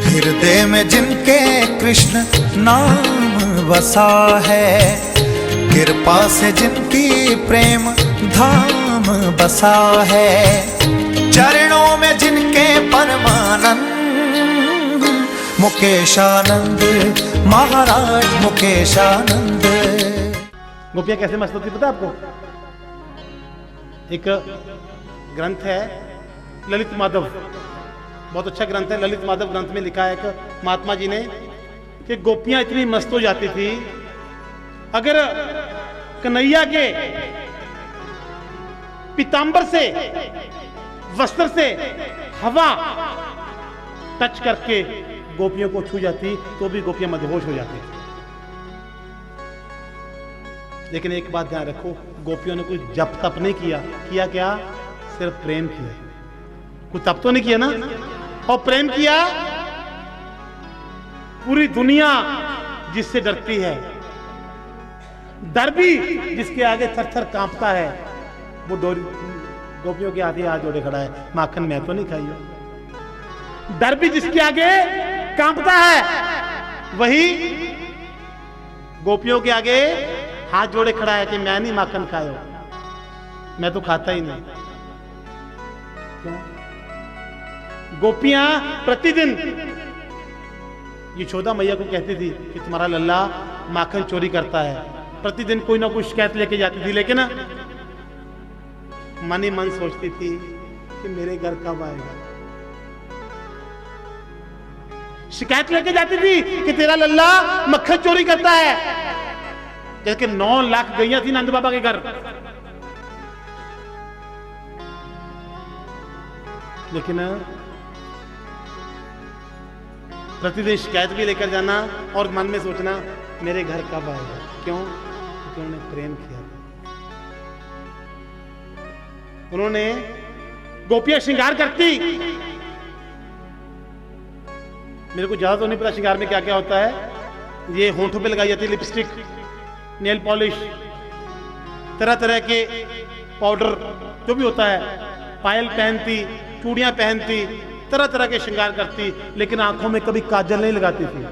हृदय में जिनके कृष्ण नाम बसा है, कृपा से जिनकी प्रेम धाम बसा है, चरणों में जिनके परमानंद मुकेशानंद महाराज मुकेशानंद। गोपियाँ कैसे मस्त होती पता आपको? एक ग्रंथ है ललित माधव, बहुत अच्छा ग्रंथ है ललित माधव। ग्रंथ में लिखा है कि महात्मा जी ने कि गोपियां इतनी मस्त हो जाती थी, अगर कन्हैया के पीतांबर से वस्त्र से हवा टच करके गोपियों को छू जाती तो भी गोपियां मदहोश हो जाती। लेकिन एक बात ध्यान रखो, गोपियों ने कोई जप तप नहीं किया। किया क्या? सिर्फ प्रेम किया। कोई तप तो नहीं किया ना, और प्रेम किया। पूरी दुनिया जिससे डरती है, डर भी जिसके आगे थर थर कांपता है, वो गोपियों के आगे हाथ जोड़े खड़ा है, माखन मैं तो नहीं खाई हो। डर भी जिसके आगे कांपता है, वही गोपियों के आगे हाथ जोड़े खड़ा है कि मैं नहीं माखन खायो, मैं तो खाता ही नहीं। क्यों? गोपियां प्रतिदिन यशोदा मैया को कहती थी कि तुम्हारा लल्ला माखन चोरी करता है। प्रतिदिन कोई ना कोई शिकायत लेके जाती थी, लेकिन मन ही मन सोचती थी कि मेरे घर कब आएगा। शिकायत लेके जाती थी कि तेरा लल्ला मक्खन चोरी करता है। जैसे कि 9 लाख गैया थी नंद बाबा के घर, लेकिन प्रतिदिन शिकायत भी लेकर जाना और मन में सोचना मेरे घर कब आएगा। क्यों? क्योंकि उन्होंने प्रेम किया। उन्होंने गोपियां श्रृंगार करती। मेरे को ज्यादा तो नहीं पता श्रृंगार में क्या क्या होता है। ये होंठों पे लगाई जाती है लिपस्टिक, नेल पॉलिश, तरह तरह के पाउडर जो भी होता है, पायल पहनती, चूड़ियां पहनती, तरह तरह के श्रृंगार करती, लेकिन आंखों में कभी काजल नहीं लगाती थी।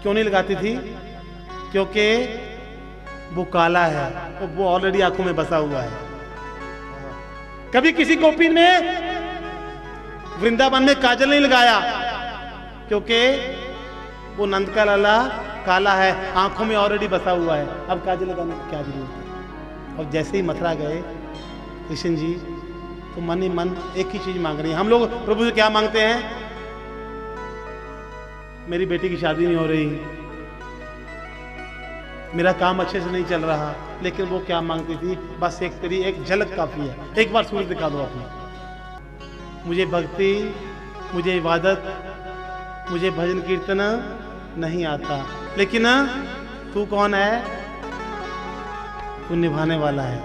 क्यों नहीं लगाती थी? क्योंकि वो काला है, वो ऑलरेडी आंखों में बसा हुआ है। कभी किसी गोपी ने वृंदावन में काजल नहीं लगाया, क्योंकि वो नंद का लाला काला है, आंखों में ऑलरेडी बसा हुआ है, अब काजल लगाने की क्या जरूरत है। और जैसे ही मथुरा गए कृष्ण जी, तो मन ही मन एक ही चीज मांग रही है। हम लोग प्रभु से क्या मांगते हैं? मेरी बेटी की शादी नहीं हो रही, मेरा काम अच्छे से नहीं चल रहा, लेकिन वो क्या मांगती थी? बस एक तेरी एक झलक काफी है, एक बार सूरज दिखा दो अपनी। मुझे भक्ति, मुझे इबादत, मुझे भजन कीर्तन नहीं आता, लेकिन तू कौन है? तू निभाने वाला है।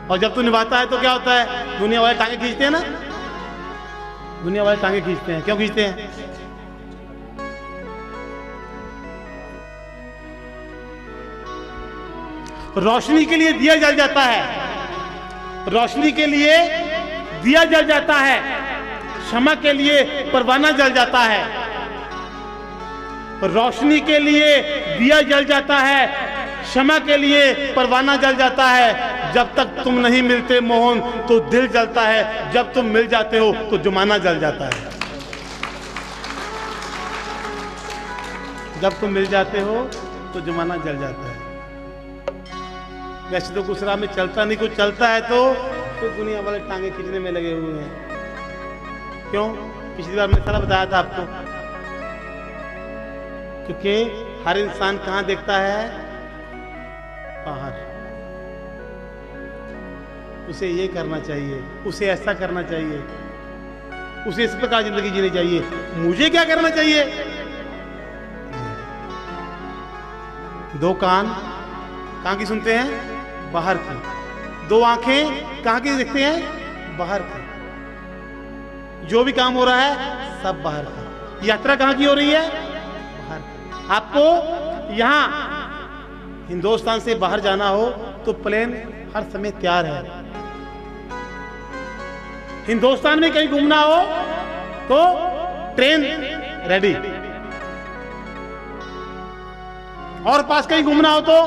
और जब तू निभाता है तो क्या होता है? दुनिया वाले टांगे खींचते हैं ना, दुनिया वाले टांगे खींचते हैं। क्यों खींचते हैं? रोशनी के लिए दिया जल जाता है, रोशनी के लिए दिया जल जाता है, क्षमा के लिए परवाना जल जाता है। रोशनी के लिए दिया जल जाता है, क्षमा के लिए परवाना जल जाता है। जब तक तुम नहीं मिलते मोहन तो दिल जलता है, जब तुम मिल जाते हो तो जमाना जल जाता है। जब तुम मिल जाते हो तो जमाना जल जाता है। वैसे तो कुछ राह में चलता नहीं, कुछ चलता है तो दुनिया वाले टांगे खींचने में लगे हुए हैं। क्यों? पिछली बार मैंने सारा बताया था आपको, क्योंकि हर इंसान कहां देखता है? बाहर। उसे ये करना चाहिए, उसे ऐसा करना चाहिए, उसे इस प्रकार जिंदगी जीनी चाहिए। मुझे क्या करना चाहिए? 2 कान कहां की सुनते हैं? बाहर की। 2 आंखें कहां की देखते हैं? बाहर की। जो भी काम हो रहा है सब बाहर का। यात्रा कहां की हो रही है? बाहर की। आपको यहां हिंदुस्तान से बाहर जाना हो तो प्लेन हर समय तैयार है। हिंदुस्तान में कहीं घूमना हो तो ट्रेन रेडी, और पास कहीं घूमना हो तो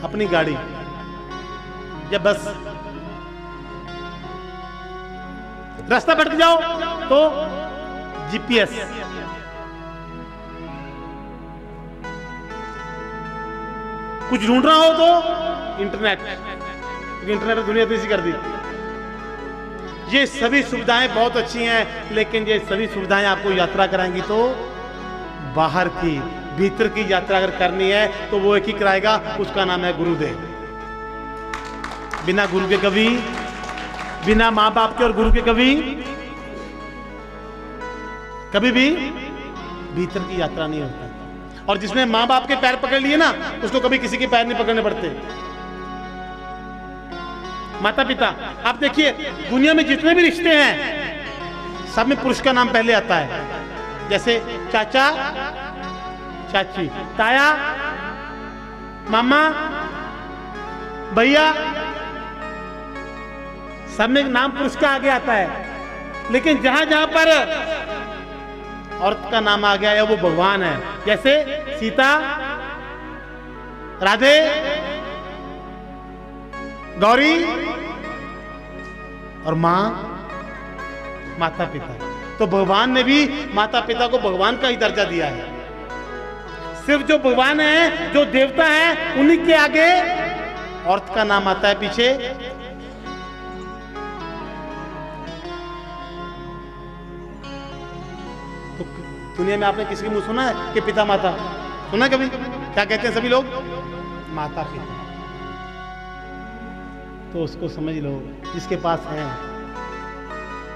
अपनी गाड़ी या बस, रास्ता भटक जाओ तो जीपीएस, कुछ ढूंढना हो तो इंटरनेट, क्योंकि इंटरनेट दुनिया तेजी कर दी। ये सभी सुविधाएं बहुत अच्छी हैं, लेकिन ये सभी सुविधाएं आपको यात्रा कराएंगी तो बाहर की, भीतर की यात्रा अगर करनी है तो वो एक ही कराएगा, उसका नाम है गुरुदेव। बिना गुरु के कभी, बिना मां बाप के और गुरु के कभी भी भीतर की यात्रा नहीं होती। और जिसने मां बाप के पैर पकड़ लिए ना, उसको कभी किसी के पैर नहीं पकड़ने पड़ते। माता पिता, आप देखिए दुनिया में जितने भी रिश्ते हैं सब में पुरुष का नाम पहले आता है, जैसे चाचा चाची, ताया मामा भैया, सब में नाम पुरुष का आगे आता है। लेकिन जहां जहां पर औरत का नाम आ गया है वो भगवान है, जैसे सीता, राधे, गौरी और मां, माता पिता। तो भगवान ने भी माता पिता को भगवान का ही दर्जा दिया है। सिर्फ जो भगवान है, जो देवता है, उन्हीं के आगे औरत का नाम आता है पीछे। तो दुनिया में आपने किसी के मुंह सुना है कि पिता माता? सुना है कभी? क्या कहते हैं सभी लोग? माता पिता। तो उसको समझ लो, जिसके पास है,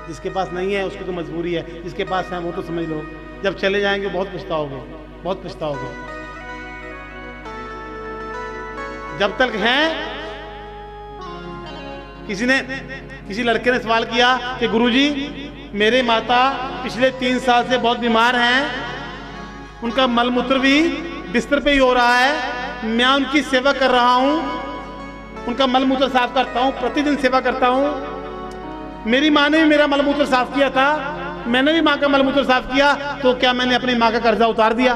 जिसके पास नहीं है उसकी तो मजबूरी है, जिसके पास है वो तो समझ लो, जब चले जाएंगे बहुत पछताओगे, बहुत पछताओगे। जब तक है, किसी लड़के ने सवाल किया कि गुरुजी मेरे माता पिछले 3 साल से बहुत बीमार हैं, उनका मलमूत्र भी बिस्तर पे ही हो रहा है, मैं उनकी सेवा कर रहा हूं, उनका मलमूत्र साफ करता हूं, प्रतिदिन सेवा करता हूं। मेरी माँ ने भी मेरा मलमूत्र साफ किया था, मैंने भी माँ का मलमूत्र साफ किया, तो क्या मैंने अपनी माँ का कर्जा उतार दिया?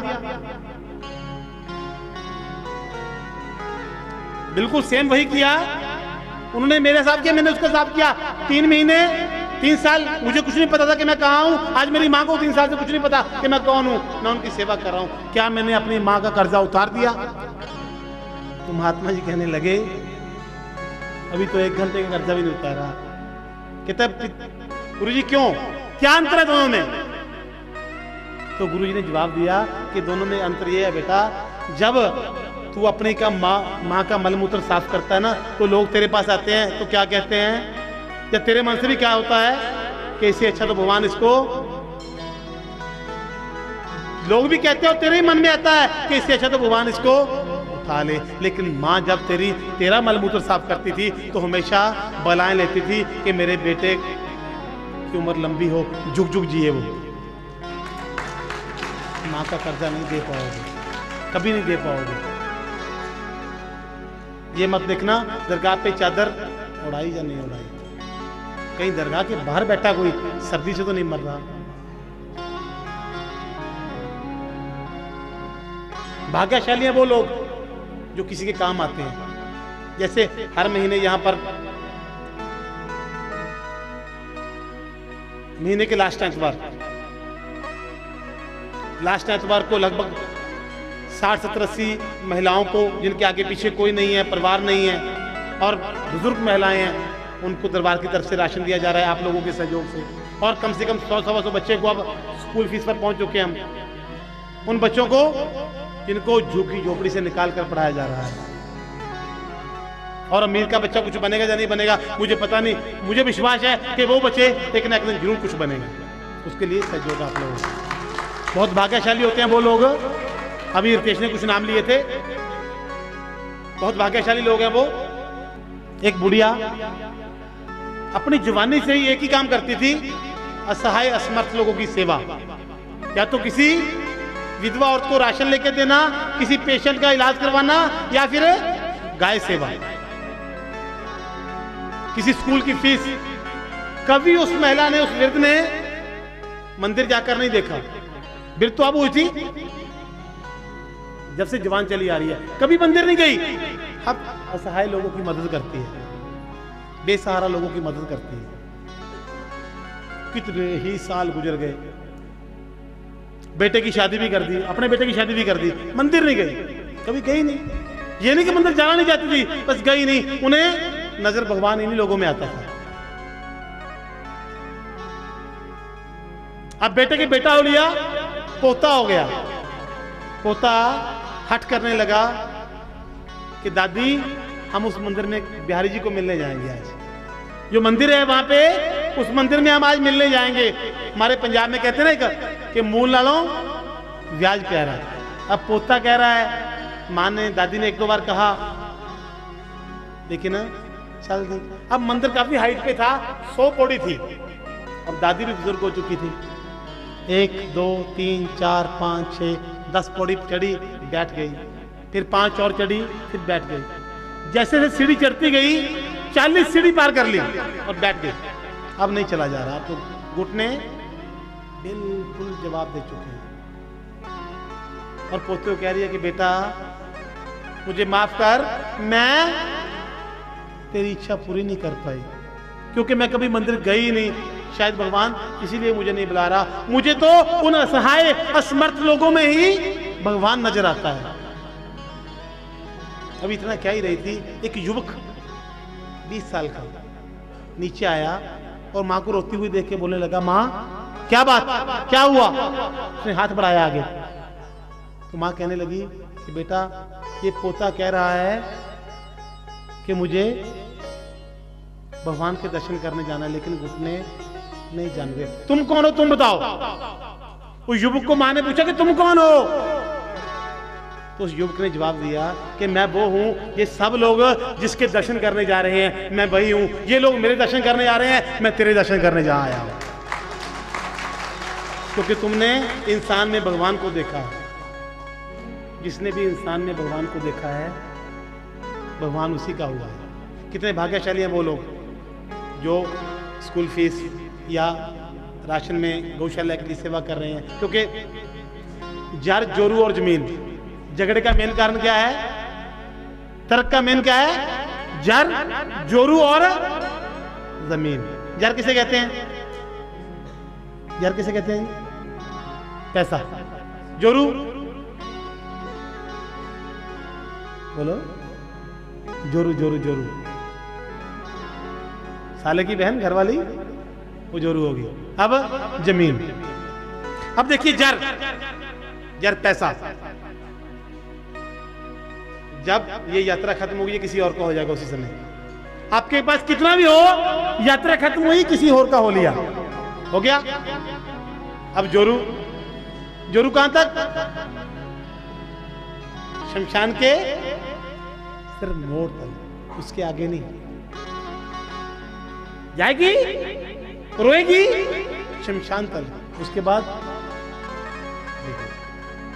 बिल्कुल सेम वही किया। उन्होंने मेरे साफ किया, मैंने उसका साफ किया। 3 महीने 3 साल मुझे कुछ नहीं पता था कि मैं कहाँ हूँ। आज मेरी माँ को 3 साल से कुछ नहीं पता कि मैं कौन हूँ, मैं उनकी सेवा कर रहा हूँ। क्या मैंने अपनी माँ का कर्जा उतार दिया? तो महात्मा जी कहने लगे अभी तो 1 घंटे का कर्जा भी नहीं उतारा। कहते गुरुजी क्यों, क्या अंतर है दोनों में? तो गुरुजी ने जवाब दिया कि दोनों में अंतर यह है बेटा, जब तू अपने का माँ का मलमूत्र साफ करता है ना, तो लोग तेरे पास आते हैं तो क्या कहते हैं, या तेरे मन से भी क्या होता है कि इससे अच्छा तो भगवान इसको, लोग भी कहते हैं और तेरे ही मन में आता है कि इससे अच्छा तो भगवान इसको उठा ले। लेकिन माँ जब तेरा मलमूत्र साफ करती थी तो हमेशा बलाएं लेती थी कि मेरे बेटे की उम्र लंबी हो, जुग जुग जिए वो। माँ का कर्जा नहीं दे पाओगे, कभी नहीं दे पाओगे। ये मत देखना दरगाह पे चादर उड़ाई या नहीं उड़ाई, कहीं दरगाह के बाहर बैठा कोई सर्दी से तो नहीं मर रहा। भाग्यशाली हैं वो लोग जो किसी के काम आते हैं। जैसे हर महीने यहां पर महीने के लास्ट एतवार को लगभग 60-70-80 महिलाओं को, जिनके आगे पीछे कोई नहीं है, परिवार नहीं है, और बुजुर्ग महिलाएं हैं, उनको दरबार की तरफ से राशन दिया जा रहा है आप लोगों के सहयोग से। और कम से कम 100-125 बच्चे को अब स्कूल फीस पर पहुंच चुके हैं हम। उन बच्चों को जिनको झुग्गी झोपड़ी से निकाल कर पढ़ाया जा रहा है। और अमीर का बच्चा कुछ बनेगा या नहीं बनेगा मुझे पता नहीं, मुझे विश्वास है कि वो बच्चे एक ना एक दिन जरूर कुछ बनेंगे। उसके लिए सहयोग आप लोगों को। बहुत भाग्यशाली होते हैं वो लोग। अभी रितेश ने कुछ नाम लिए थे, बहुत भाग्यशाली लोग हैं वो। एक बुढ़िया अपनी जवानी से ही एक ही काम करती थी, असहाय असमर्थ लोगों की सेवा। या तो किसी विधवा औरत को राशन लेके देना, किसी पेशेंट का इलाज करवाना, या फिर गाय सेवा, किसी स्कूल की फीस। कभी उस महिला ने, उस वृद्ध ने मंदिर जाकर नहीं देखा। फिर तो अब हुई थी जब से जवान चली आ रही है, कभी मंदिर नहीं गई। अब असहाय लोगों की मदद करती है, बेसहारा लोगों की मदद करती है। कितने ही साल गुजर गए, बेटे की शादी भी कर दी, अपने बेटे की शादी भी कर दी, मंदिर नहीं गई, कभी गई नहीं। ये नहीं कि मंदिर जाना नहीं चाहती थी, बस गई नहीं। उन्हें नजर भगवान इन्हीं लोगों में आता था। अब बेटे के बेटा हो लिया, पोता हो गया। पोता हट करने लगा कि दादी हम उस मंदिर में बिहारी जी को मिलने जाएंगे। आज जो मंदिर है वहां पे, उस मंदिर में हम आज मिलने जाएंगे। हमारे पंजाब में कहते हैं ना कि मूल नालों ब्याज प्यारा। अब पोता कह रहा है, मां ने, दादी ने एक दो बार कहा, लेकिन चल दी। अब मंदिर काफी हाइट पे था, 100 पौड़ी थी। अब दादी भी बुजुर्ग हो चुकी थी। 1 2 3 4 5 6 10 पौड़ी चढ़ी, बैठ गई। फिर 5 और चढ़ी, फिर बैठ गई। जैसे जैसे सीढ़ी चढ़ती गई, 40 सीढ़ी पार कर ली और बैठ गई। अब नहीं चला जा रहा। तो घुटने बिल्कुल जवाब दे चुके हैं। और पोते को कह रही है कि बेटा मुझे माफ कर, मैं तेरी इच्छा पूरी नहीं कर पाई, क्योंकि मैं कभी मंदिर गई नहीं। शायद भगवान इसीलिए मुझे नहीं बुला रहा। मुझे तो उन असहाय असमर्थ लोगों में ही भगवान नजर आता है। अभी इतना क्या ही रही थी, एक युवक 20 साल का नीचे आया और मां को रोती हुई देख के बोलने लगा, मां क्या बात, क्या हुआ? उसने हाथ बढ़ाया आगे। तो मां कहने लगी कि बेटा ये पोता कह रहा है कि मुझे भगवान के दर्शन करने जाना है, लेकिन घुटने नहीं जान रहे। तुम कौन हो, तुम बताओ। उस युवक को मां ने पूछा कि तुम कौन हो? तो उस युवक ने जवाब दिया कि मैं वो हूं, ये सब लोग जिसके दर्शन करने जा रहे हैं मैं वही हूं। ये लोग मेरे दर्शन करने जा रहे हैं, मैं तेरे दर्शन करने जा आया हूं। क्योंकि तुमने इंसान में भगवान को देखा है। जिसने भी इंसान में भगवान को देखा है, भगवान उसी का हुआ है। कितने भाग्यशाली हैं वो लोग जो स्कूल फीस या राशन में गौशाला के लिए सेवा कर रहे हैं। क्योंकि जर, जोरू और जमीन, झगड़े का मेन कारण क्या है? तर्क का मेन क्या है? जर, जोरू और जमीन। जर किसे कहते हैं? जर किसे कहते हैं? पैसा। जोरू बोलो, जोरू जोरू जोरू, साले की बहन घरवाली, वो जोरू होगी। अब जमीन। अब देखिए जर, जर पैसा। जब ये यात्रा खत्म होगी, किसी और का हो जाएगा उसी समय। आपके पास कितना भी हो, यात्रा खत्म हुई, किसी और का हो लिया, हो गया। अब जोरू, जोरू कहां तक? शमशान के सिर्फ मोड़ तक, उसके आगे नहीं। जाएगी, रोएगी, शमशान तक, उसके बाद।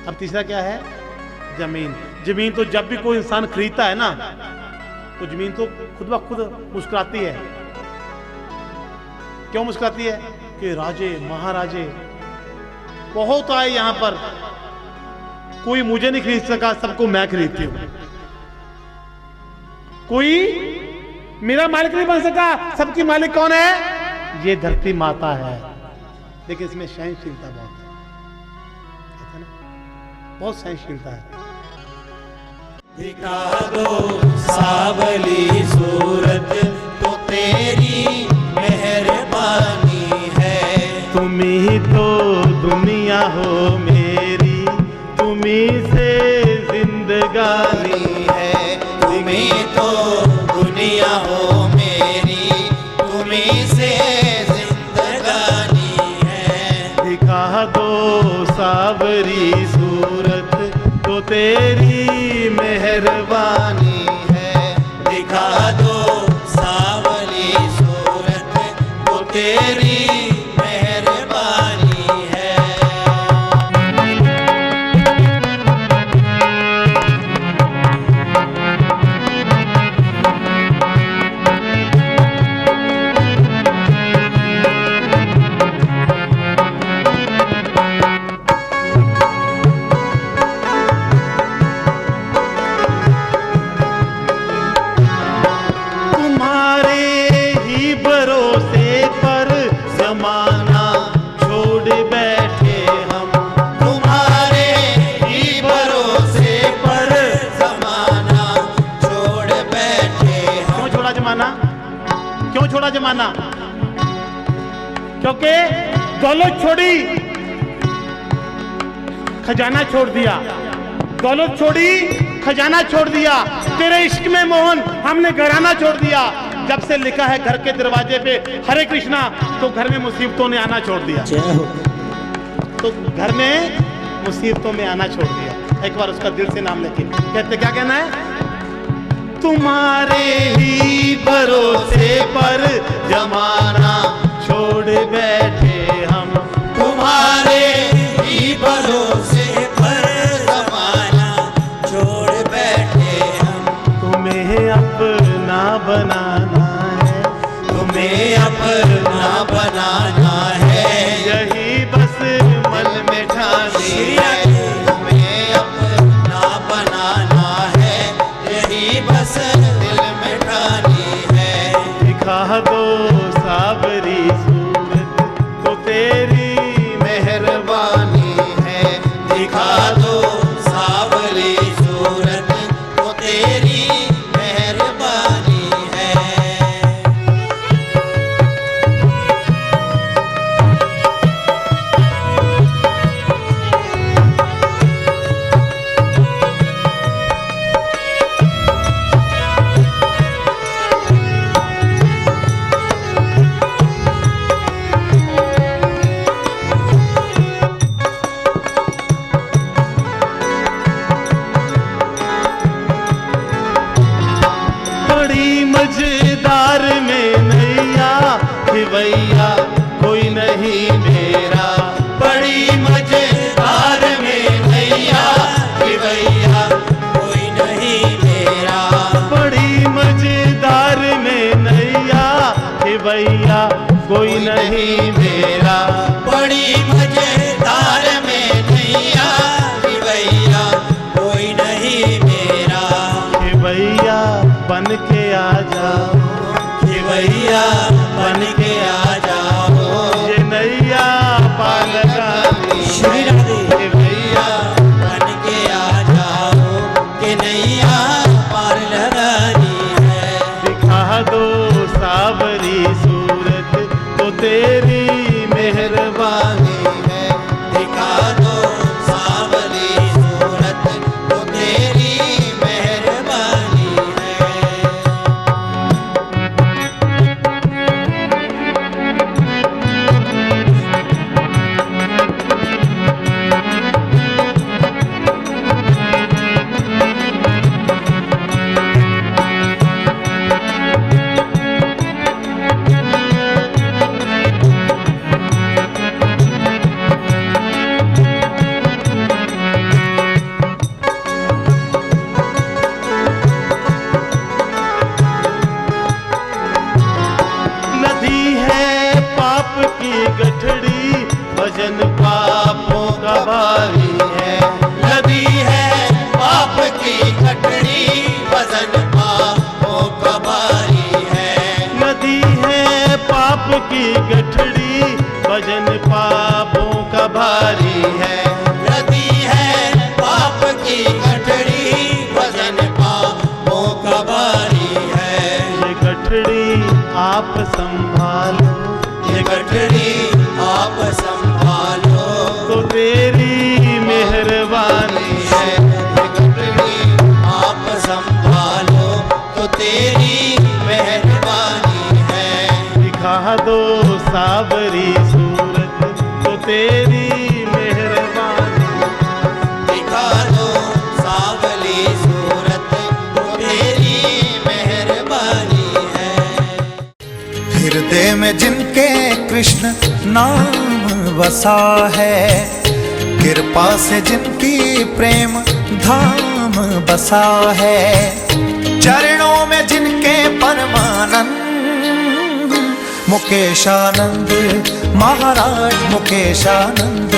अब तीसरा क्या है? जमीन। जमीन तो जब भी कोई इंसान खरीदता है ना, तो जमीन तो खुद ब खुद मुस्कुराती है। क्यों मुस्कुराती है? कि राजे महाराजे बहुत आए यहां पर, कोई मुझे नहीं खरीद सका, सबको मैं खरीदती हूं। कोई मेरा मालिक नहीं बन सका, सबकी मालिक कौन है? ये धरती माता है। लेकिन इसमें सहनशीलता बहुत है, कहते हैं ना, बहुत सहनशीलता है। दिखा दो सावली सूरत, तो तेरी मेहरबानी है। तुम ही तो दुनिया हो मेरी, तुम ही से जिंदगानी है। तुम ही तो दुनिया हो मेरी, तुम ही से जिंदगानी है। दिखा दो सावरी सूरत, तो तेरी मेहरबानी है। दिखा दो सावली सूरत, तो तेरी मेहरबानी है। माना, क्योंकि दौलत छोड़ी, खजाना छोड़ दिया। दौलत छोड़ी, खजाना छोड़ दिया। तेरे इश्क में मोहन हमने घराना छोड़ दिया। जब से लिखा है घर के दरवाजे पे हरे कृष्णा, तो घर में मुसीबतों ने आना छोड़ दिया। तो घर में मुसीबतों में आना छोड़ दिया। एक बार उसका दिल से नाम लेके कहते, क्या कहना है? तुम्हारे ही भरोसे पर जमाना छोड़ बैठे हम, तुम्हारे ही भरोसे पर जमाना छोड़ बैठे हम। तुम्हें अपना बनाना है, तुम्हें अपना बनाना है, यही बस मन में ठानी है। तुम्हें अपना बनाना है, यही बस दिल में ठानी है। दिखा दो सावरी सूरत तो तेरी मेहरबानी है, दिखा दो सावरी सूरत तो तेरी मेहरबानी है। बड़ी मजेदार में नैया खिवैया कोई नहीं मेरा। बड़ी मजेदार में नैया खिवैया कोई नहीं मेरा। बड़ी मजेदार में नैया खिवैया कोई नहीं मेरा। बड़ी मजेदार में नैया खिवैया कोई नहीं मेरा। खिवैया बन के आ जाओ, खिवैया बन के आ जाओ, ये नैया पार लगानी श्री है। राधे। खिवैया बन के आ जाओ कि नैया पार लगानी है। दिखा दो सावरी सूरत तो तेरी मेहरबानी है, दिखा दो सावरी सूरत तो तेरी मेहरबानी है। नदी है पाप की गठड़ी, भजन पापों का भारी है। नदी है पाप की कटड़ी, वजन पापों का भारी है। नदी है पाप की गठड़ी, भजन पापों का भारी है। नदी है पाप की कटड़ी, वजन पापों का भारी है। ये गठड़ी आप संभालो, ये गठड़ी आप संभालो तो तेरी मेहरबानी है। ये गठड़ी आप संभालो तो तेरी मेहरबानी है। दिखा दो सावरी सूरत तो तेरी मेहरबानी। दिखा दो सावली सूरत तो तेरी मेहरबानी है। हृदय में जिनके कृष्ण नाम बसा है, कृपा से जिनकी प्रेम धाम बसा है, चरणों में जिनके परमानंद मुकेशानंद महाराज मुकेशानंद।